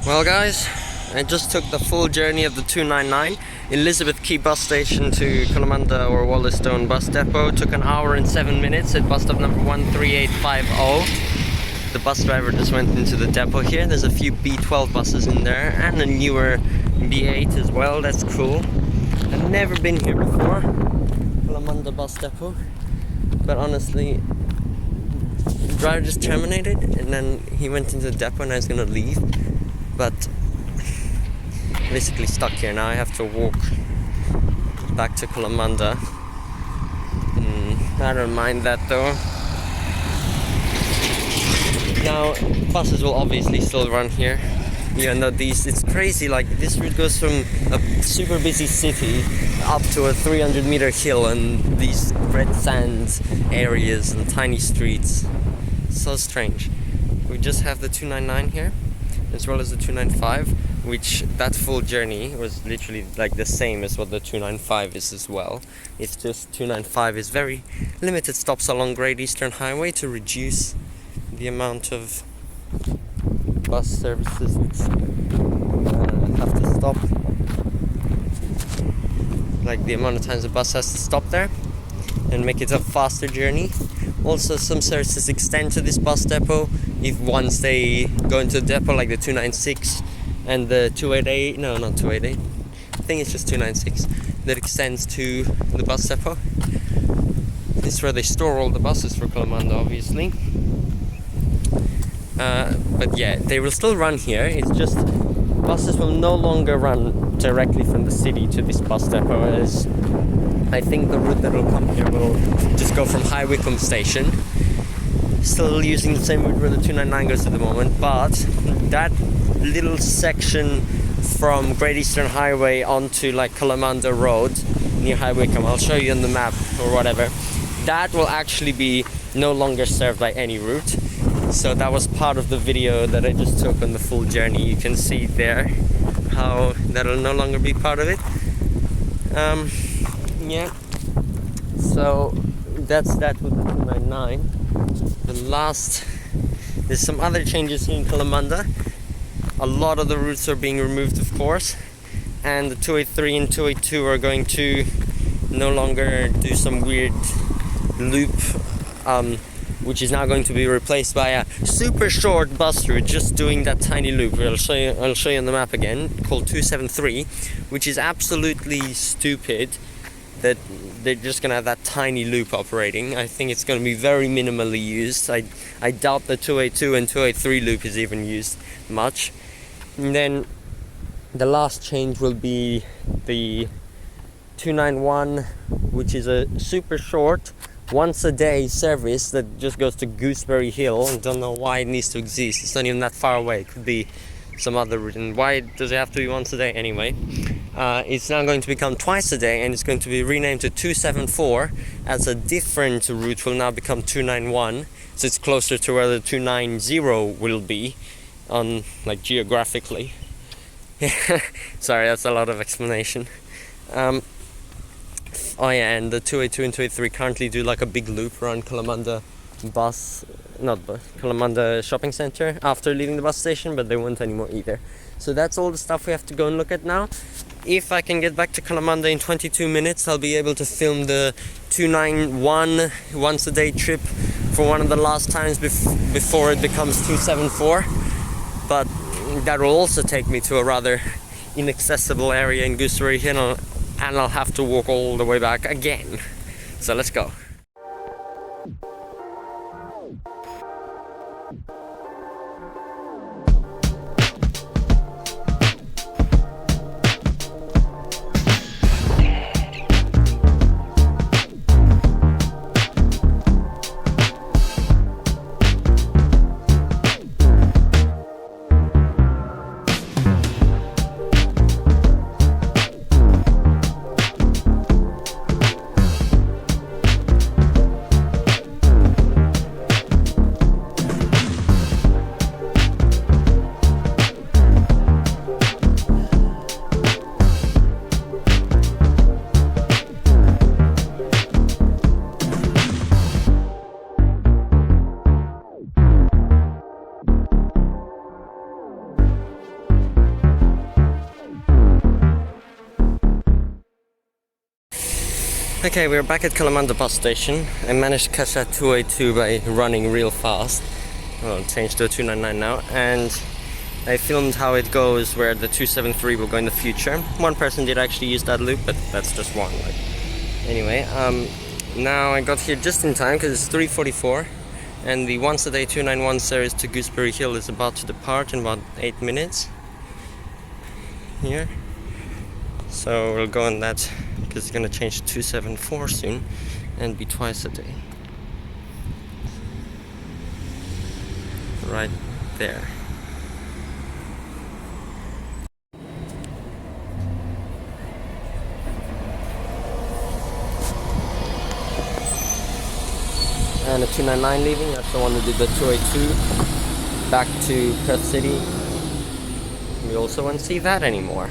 Well guys, I just took the full journey of the 299 Elizabeth Quay bus station to Kalamunda or Wollaston bus depot. Took an hour and 7 minutes at bus stop number 13850. The bus driver just went into the depot here. There's a few B12 buses in there and a newer B8 as well. That's cool. I've never been here before, Kalamunda bus depot, but honestly the driver just terminated and then he went into the depot and I was gonna leave, but basically stuck here now. I have to walk back to Kalamunda. I don't mind that though. Now buses will obviously still run here, even though it's crazy, like this route goes from a super busy city up to a 300-meter hill and these red sand areas and tiny streets. So strange. We just have the 299 here as well as the 295, which that full journey was literally like the same as what the 295 is as well. It's just 295 is very limited stops along Great Eastern Highway to reduce the amount of bus services which have to stop, like the amount of times the bus has to stop there, and make it a faster journey. Also, some services extend to this bus depot if once they go into the depot, like the 296 and the 288, no, not 288, I think it's just 296 that extends to the bus depot. This is where they store all the buses for Kalamunda, obviously. But yeah, they will still run here. It's just buses will no longer run directly from the city to this bus depot, as I think the route that will come here will just go from High Wycombe station, still using the same route where the 299 goes at the moment, but that little section from Great Eastern Highway onto like Kalamunda Road near High Wycombe, I'll show you on the map or whatever, that will actually be no longer served by any route. So that was part of the video that I just took on the full journey. You can see there how that'll no longer be part of it. Yeah, so that's that with the 299. There's some other changes here in Kalamunda. A lot of the routes are being removed, of course, and the 283 and 282 are going to no longer do some weird loop, which is now going to be replaced by a super short bus route just doing that tiny loop. I'll show you on the map again, called 273, which is absolutely stupid that they're just gonna have that tiny loop operating. I think it's gonna be very minimally used. I doubt the 282 and 283 loop is even used much. And then the last change will be the 291, which is a super short once a day service that just goes to Gooseberry Hill. I don't know why it needs to exist. It's not even that far away. It could be some other route. And why does it have to be once a day anyway? It's now going to become twice a day, and it's going to be renamed to 274, as a different route will now become 291, so it's closer to where the 290 will be on, like, geographically. Sorry, that's a lot of explanation. Oh yeah, and the 282 and 283 currently do like a big loop around Kalamunda Kalamunda shopping center after leaving the bus station, but they won't anymore either. So that's all the stuff we have to go and look at now. If I can get back to Kalamunda in 22 minutes, I'll be able to film the 291 once a day trip for one of the last times before it becomes 274. But that will also take me to a rather inaccessible area in Gooseberry Hill, and I'll have to walk all the way back again. So let's go. Okay, we're back at Kalamunda bus station. I managed to catch that 282 by running real fast. Well, it changed to a 299 now, and I filmed how it goes where the 273 will go in the future. One person did actually use that loop, but that's just one. Like, anyway, now I got here just in time because it's 3:44, and the once a day 291 series to Gooseberry Hill is about to depart in about 8 minutes. Here, so we'll go on that because it's gonna change to 274 soon and be twice a day. Right there. And a 299 leaving, that's the one that did the 282 back to Perth City. We also won't see that anymore.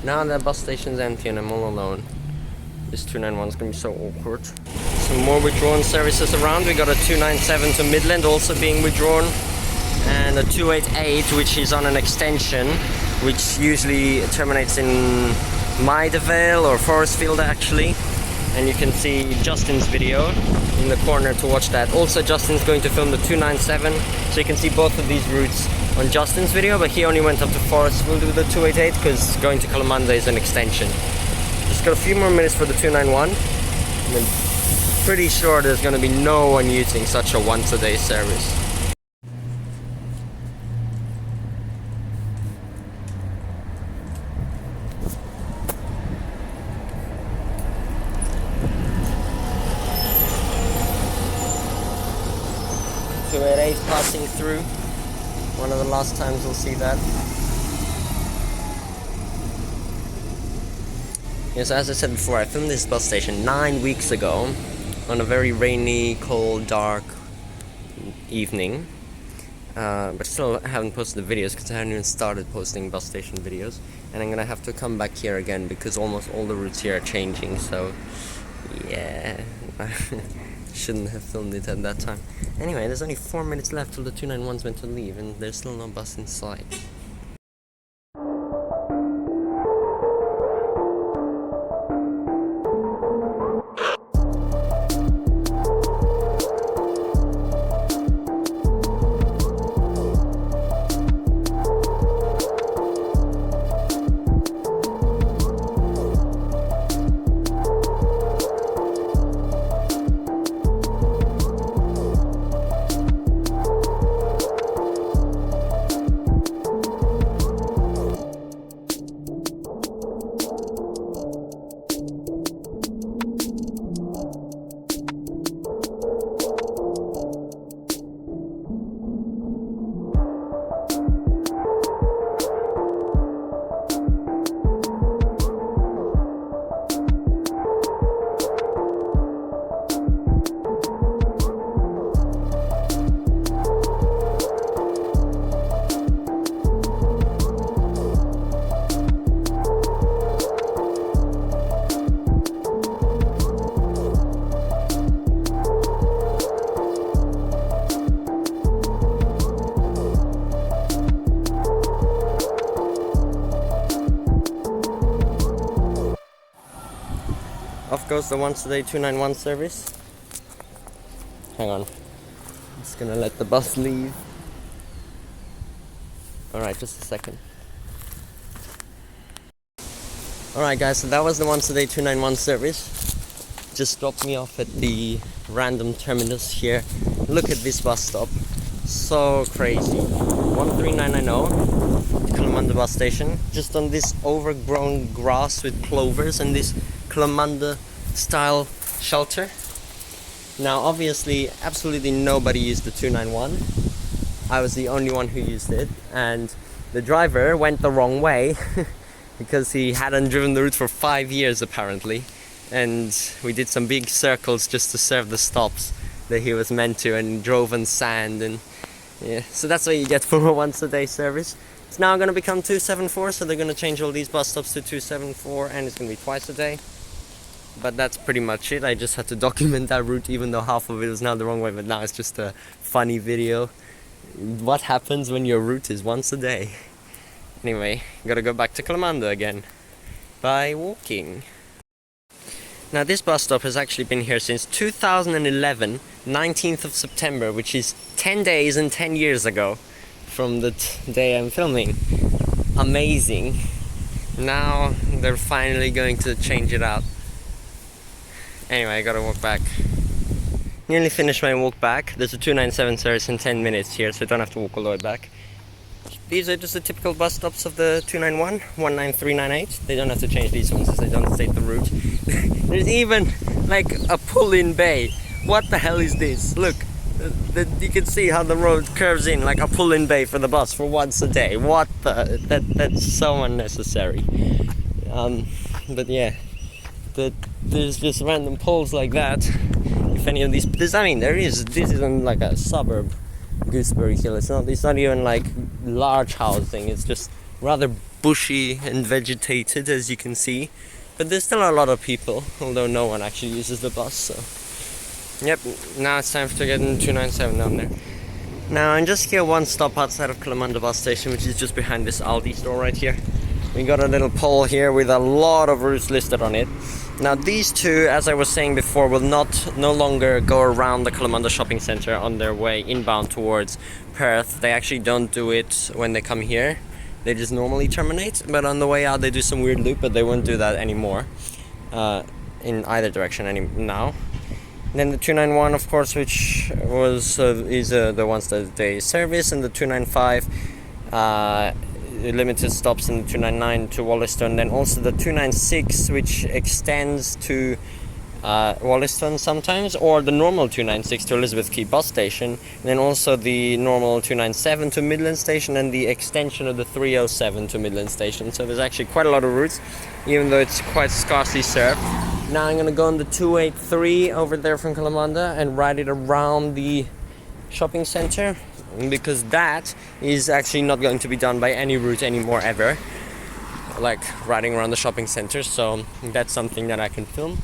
Now the bus station's empty and I'm all alone. This 291 is going to be so awkward. Some more withdrawn services around. We got a 297 to Midland also being withdrawn, and a 288 which is on an extension which usually terminates in Maidavale or Forestfield actually. And you can see Justin's video in the corner to watch that. Also Justin's going to film the 297, so you can see both of these routes on Justin's video, but he only went up to Forestfield with the 288 because going to Kalamunda is an extension. Just got a few more minutes for the 291. I'm pretty sure there's going to be no one using such a once a day service. Passing through. One of the last times we'll see that. Yes, as I said before, I filmed this bus station 9 weeks ago on a very rainy, cold, dark evening. But still I haven't posted the videos because I haven't even started posting bus station videos. And I'm gonna have to come back here again because almost all the routes here are changing, so yeah. Shouldn't have filmed it at that time. Anyway, there's only 4 minutes left till the 291's meant to leave, and there's still no bus in sight. Off goes the once a day 291 service. Hang on. I'm just gonna let the bus leave. Alright, just a second. Alright guys, so that was the once a day 291 service. Just dropped me off at the random terminus here. Look at this bus stop. So crazy. 13990 Kalamunda bus station. Just on this overgrown grass with clovers and this Kalamunda style shelter. Now obviously absolutely nobody used the 291. I was the only one who used it, and the driver went the wrong way because he hadn't driven the route for 5 years apparently, and we did some big circles just to serve the stops that he was meant to, and drove on sand, and yeah, so that's what you get for a once a day service. It's now going to become 274, so they're going to change all these bus stops to 274, and it's going to be twice a day. But that's pretty much it. I just had to document that route, even though half of it was now the wrong way, but now it's just a funny video. What happens when your route is once a day? Anyway, gotta go back to Kalamunda again by walking. Now this bus stop has actually been here since 2011, 19th of September, which is 10 days and 10 years ago from the day I'm filming. Amazing. Now they're finally going to change it out. Anyway, I gotta walk back. Nearly finished my walk back. There's a 297 service in 10 minutes here, so I don't have to walk all the way back. These are just the typical bus stops of the 291, 19398. They don't have to change these ones as they don't state the route. There's even like a pull-in bay. What the hell is this? Look, you can see how the road curves in like a pull-in bay for the bus for once a day. What the? That's so unnecessary. But yeah, there's just random poles like that. If any of these, this isn't like a suburb. Gooseberry Hill. It's not even like large housing. It's just rather bushy and vegetated, as you can see. But there's still a lot of people, although no one actually uses the bus. So, yep. Now it's time to get in 297 down there. Now I'm just here one stop outside of Kalamunda bus station, which is just behind this Aldi store right here. We got a little pole here with a lot of routes listed on it. Now these two, as I was saying before, will no longer go around the Kalamunda shopping center on their way inbound towards Perth. They actually don't do it when they come here. They just normally terminate, but on the way out they do some weird loop, but they won't do that anymore in either direction now. Then the 291, of course, which is the ones that they service, and the 295 limited stops in the 299 to Wollaston, then also the 296, which extends to Wollaston sometimes, or the normal 296 to Elizabeth Quay bus station, and then also the normal 297 to Midland station, and the extension of the 307 to Midland station. So there's actually quite a lot of routes, even though it's quite scarcely served. Now I'm gonna go on the 283 over there from Kalamunda and ride it around the shopping center, because that is actually not going to be done by any route anymore ever, like riding around the shopping center. So that's something that I can film.